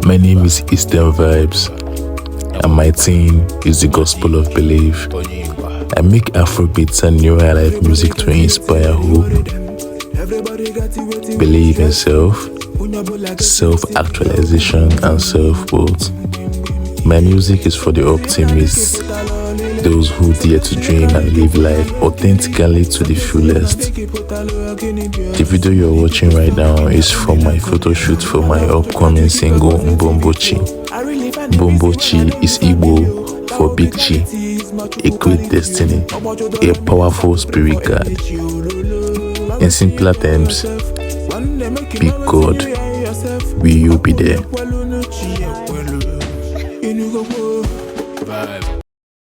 My name is Eastern Vybz, and my theme is the gospel of belief. I make Afrobeats and new highlife music to inspire hope, believe in self, self-actualization, and self-worth. My music is for the optimists, those who dare to dream and live life authentically to the fullest. The video you're watching right now is from my photo shoot for my upcoming single Mbombochi. Mbombochi is Igbo for Big Chi, a great destiny, a powerful spirit guide. In simpler terms, big God, will you be there?